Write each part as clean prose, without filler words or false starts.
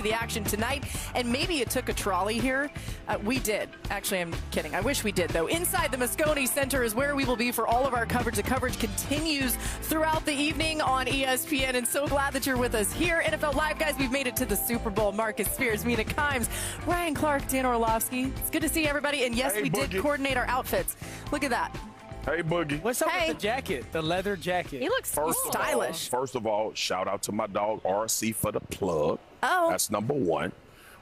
the action tonight, and maybe it took a trolley here. We did. Actually, I'm kidding. I wish we did, though. Inside the Moscone Center is where we will be for all of our coverage. The coverage continues throughout the evening on ESPN, and so glad that you're with us here. NFL Live, guys, we've made it to the Super Bowl. Marcus Spears, Mina Kimes, Ryan Clark, Dan Orlovsky. It's good to see everybody, and yes, we did coordinate our outfits. Look at that. Hey, Boogie. What's up with the jacket, the leather jacket? He looks stylish. First of all, shout out to my dog, RC, for the plug. Oh. That's number one.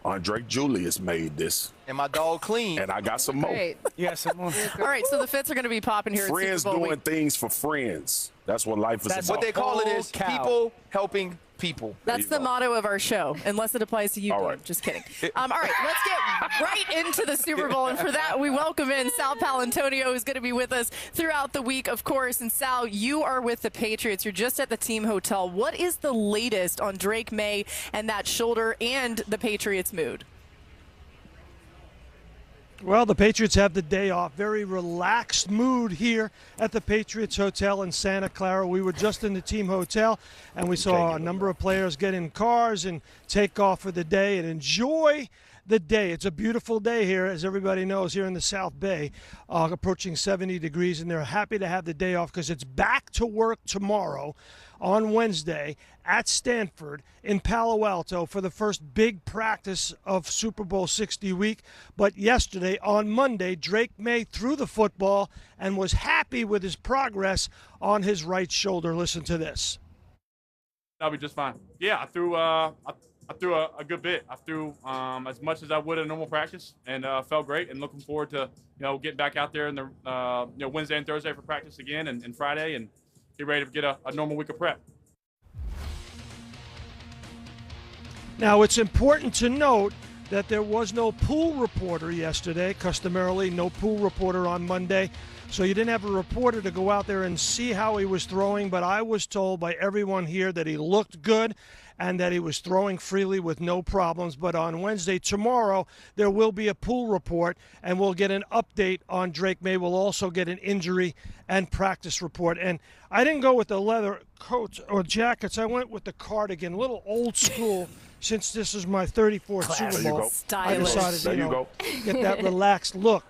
Andre Julius made this. And my dog clean. And I got some more. Great. Yeah, some more. All right, so the fits are going to be popping here Friends at Super Bowl doing things for friends. That's what life is That's about. what they call it is cow. people helping people. That's the motto of our show, unless it applies to you. All right. Just kidding. All right, let's get right into the Super Bowl. And for that, we welcome in Sal Palantonio, who's going to be with us throughout the week, of course. And Sal, you are with the Patriots. You're just at the team hotel. What is the latest on Drake May and that shoulder and the Patriots' mood? Well, the Patriots have the day off. Very relaxed mood here at the Patriots Hotel in Santa Clara. We were just in the team hotel, and we saw a number of players get in cars and take off for the day and enjoy the day. It's a beautiful day here, as everybody knows, here in the South Bay, approaching 70 degrees, and they're happy to have the day off because it's back to work tomorrow on Wednesday at Stanford in Palo Alto for the first big practice of Super Bowl 60 week. But yesterday, on Monday, Drake May threw the football and was happy with his progress on his right shoulder. Listen to this. I'll be just fine. Yeah, I threw a good bit. I threw as much as I would in normal practice, and felt great. And looking forward to getting back out there in the Wednesday and Thursday for practice again, and Friday, and get ready to get a normal week of prep. Now, it's important to note that there was no pool reporter yesterday. Customarily, no pool reporter on Monday. So you didn't have a reporter to go out there and see how he was throwing, but I was told by everyone here that he looked good and that he was throwing freely with no problems. But on Wednesday, tomorrow, there will be a pool report, and we'll get an update on Drake May. We'll also get an injury and practice report. And I didn't go with the leather coats or jackets. I went with the cardigan, a little old school. Since this is my 34th Super Bowl, I decided, get that relaxed look,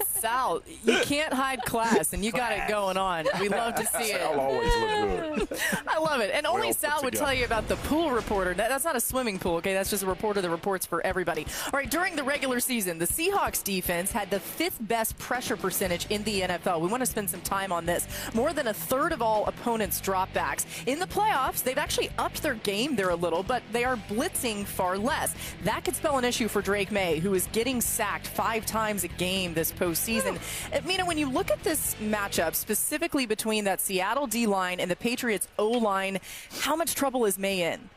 Sal, you can't hide class, and you got it going on. We love to see it. Sal always look good. I love it. And only Sal would tell you about the pool reporter. That's not a swimming pool, okay? That's just a reporter that reports for everybody. All right, during the regular season, the Seahawks defense had the 5th best pressure percentage in the NFL. We want to spend some time on this. More than a third of all opponents' dropbacks. In the playoffs, they've actually upped their game there a little, but they are blitzing far less. That could spell an issue for Drake May, who is getting sacked 5 times a game this postseason. Mina, when you look at this matchup, specifically between that Seattle D-line and the Patriots O-line, how much trouble is May in?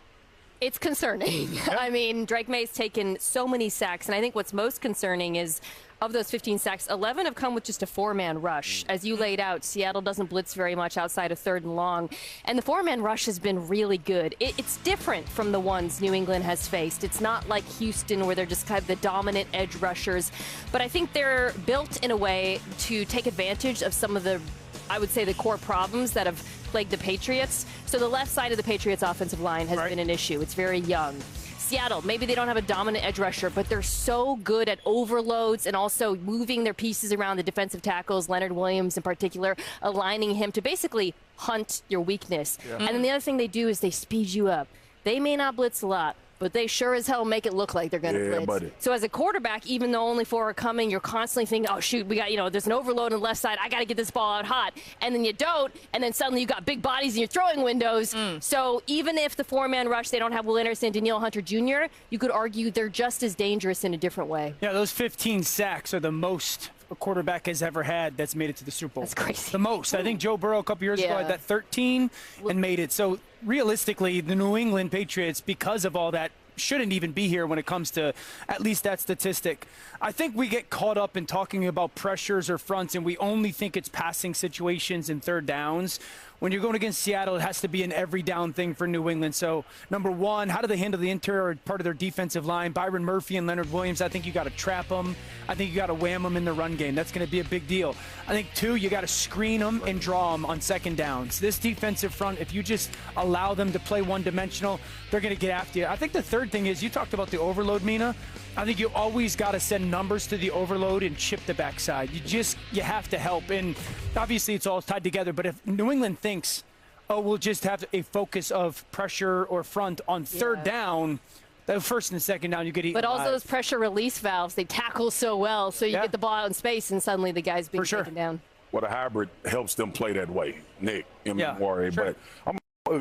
It's concerning. I mean, Drake May's taken so many sacks, and I think what's most concerning is of those 15 sacks, 11 have come with just a 4-man rush. As you laid out, Seattle doesn't blitz very much outside of 3rd and long, and the 4-man rush has been really good. It's different from the ones New England has faced. It's not like Houston where they're just kind of the dominant edge rushers, but I think they're built in a way to take advantage of some of the, I would say, the core problems that have plagued the Patriots. So the left side of the Patriots offensive line has been an issue. It's very young. Seattle, maybe they don't have a dominant edge rusher, but they're so good at overloads and also moving their pieces around the defensive tackles, Leonard Williams in particular, aligning him to basically hunt your weakness. Yeah. And then the other thing they do is they speed you up. They may not blitz a lot, but they sure as hell make it look like they're going to blitz. Buddy. So as a quarterback, even though only 4 are coming, you're constantly thinking, oh, shoot, we got, there's an overload on the left side. I got to get this ball out hot. And then you don't, and then suddenly you got big bodies in your throwing windows. So even if the 4-man rush, they don't have Will Anderson, Danielle Hunter Jr., you could argue they're just as dangerous in a different way. Yeah, those 15 sacks are the most a quarterback has ever had that's made it to the Super Bowl. That's crazy. The most. I think Joe Burrow a couple years ago had that 13 and made it. So realistically, the New England Patriots, because of all that, shouldn't even be here when it comes to at least that statistic. I think we get caught up in talking about pressures or fronts, and we only think it's passing situations and 3rd downs. when you're going against Seattle, it has to be an every down thing for New England. So, number one, how do they handle the interior part of their defensive line? Byron Murphy and Leonard Williams, I think you got to trap them. I think you got to wham them in the run game. That's going to be a big deal. I think, two, you got to screen them and draw them on second downs. This defensive front, if you just allow them to play one-dimensional, they're going to get after you. I think the third thing is, you talked about the overload, Mina. I think you always got to send numbers to the overload and chip the backside. You have to help. And obviously it's all tied together. But if New England thinks, oh, we'll just have a focus of pressure or front on third down, the first and second down, you get eaten But also alive. those pressure release valves, they tackle so well. So you get the ball out in space and suddenly the guy's being taken down. Well, the hybrid helps them play that way, Nick, Warrior. Sure. But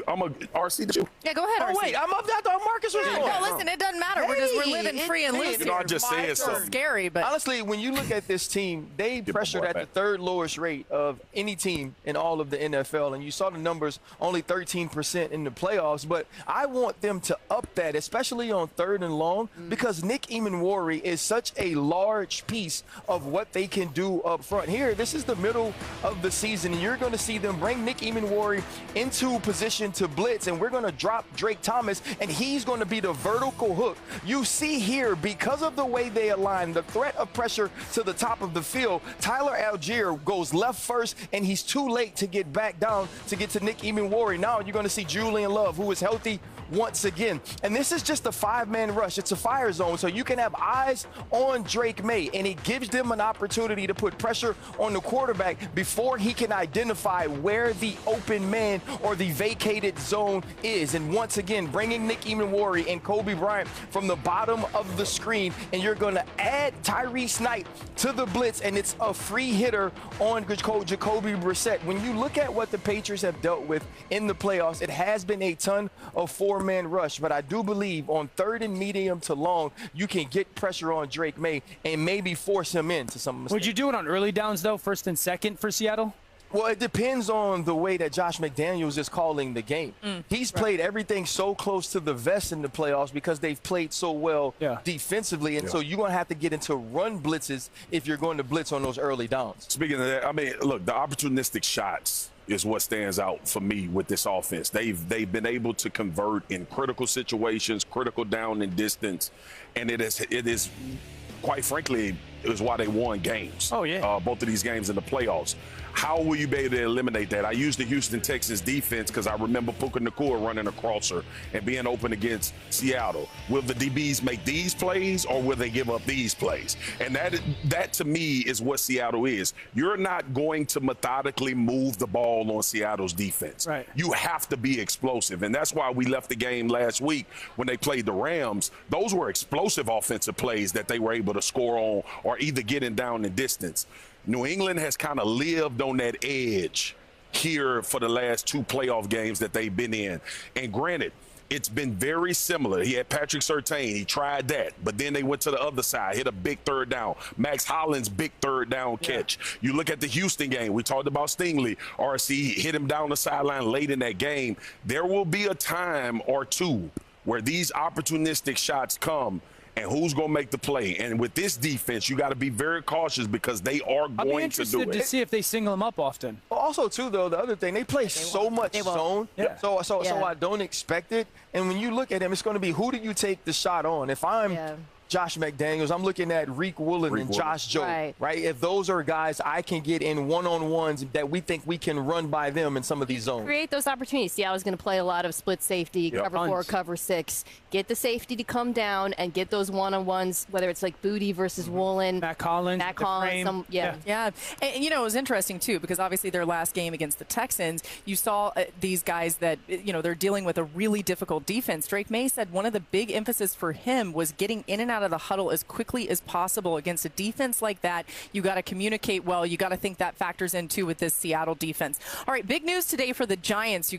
I'm a RC. Did you? Yeah, go ahead, Oh, RC. wait, I'm up. I thought Marcus was going. No, listen, it doesn't matter. We're living free and loose. You know, I just said something. Scary, but Honestly, when you look at this team, they pressured at the third lowest rate of any team in all of the NFL. And you saw the numbers, only 13% in the playoffs. But I want them to up that, especially on third and long, because Nick Emanwari is such a large piece of what they can do up front. Here, this is the middle of the season, and you're going to see them bring Nick Emanwari into position to blitz, and we're going to drop Drake Thomas, and he's going to be the vertical hook. You see here, because of the way they align, the threat of pressure to the top of the field, Tyler Algier goes left first, and he's too late to get back down to get to Nick Emanwari. Now you're going to see Julian Love, who is healthy once again. And this is just a five-man rush. It's a fire zone, so you can have eyes on Drake May, and it gives them an opportunity to put pressure on the quarterback before he can identify where the open man or the vacated zone is. And once again, bringing Nick Emanwari and Kobe Bryant from the bottom of the screen, and you're going to add Tyrese Knight to the blitz, and it's a free hitter on Jacoby Brissett. When you look at what the Patriots have dealt with in the playoffs, it has been a ton of four-man rush, but I do believe on third and medium to long, you can get pressure on Drake May and maybe force him into some mistakes. Would you do it on early downs, though, first and second for Seattle? Well, it depends on the way that Josh McDaniels is calling the game. He's played everything so close to the vest in the playoffs because they've played so well defensively, and so you're going to have to get into run blitzes if you're going to blitz on those early downs. Speaking of that, I mean, look, the opportunistic shots is what stands out for me with this offense. They've been able to convert in critical situations, critical down and distance, and it is quite frankly, it was why they won games. Oh, yeah. Both of these games in the playoffs. How will you be able to eliminate that? I use the Houston Texans defense because I remember Puka Nacua running a crosser and being open against Seattle. Will the DBs make these plays, or will they give up these plays? And that to me is what Seattle is. You're not going to methodically move the ball on Seattle's defense. Right. You have to be explosive, and that's why we left the game last week when they played the Rams. Those were explosive offensive plays that they were able to score on or either getting down the distance. New England has kind of lived on that edge here for the last two playoff games that they've been in. And granted, it's been very similar. He had Patrick Surtain. He tried that. But then they went to the other side, hit a big third down. Max Hollins' big third down catch. You look at the Houston game. We talked about Stingley. RC hit him down the sideline late in that game. There will be a time or two where these opportunistic shots come, and who's going to make the play. And with this defense, you got to be very cautious because they are going to do it. I'll be interested to see if they single them up often. Also, too, though, the other thing, they play so much zone, so I don't expect it. And when you look at them, it's going to be, who do you take the shot on? If I'm Josh McDaniels, I'm looking at Reek Woolen and Josh Jobe, right? If those are guys I can get in one-on-ones that we think we can run by them in some of these zones. Create those opportunities. See, I was going to play a lot of split safety, cover 4, cover 6. Get the safety to come down and get those one-on-ones, whether it's like Booty versus Woolen. Matt Collins. Yeah. And, you know, it was interesting, too, because obviously their last game against the Texans, you saw these guys that, you know, they're dealing with a really difficult defense. Drake May said one of the big emphasis for him was getting in and out of the huddle as quickly as possible. Against a defense like that, you got to communicate well. You got to think that factors in, too, with this Seattle defense. All right, big news today for the Giants, you guys.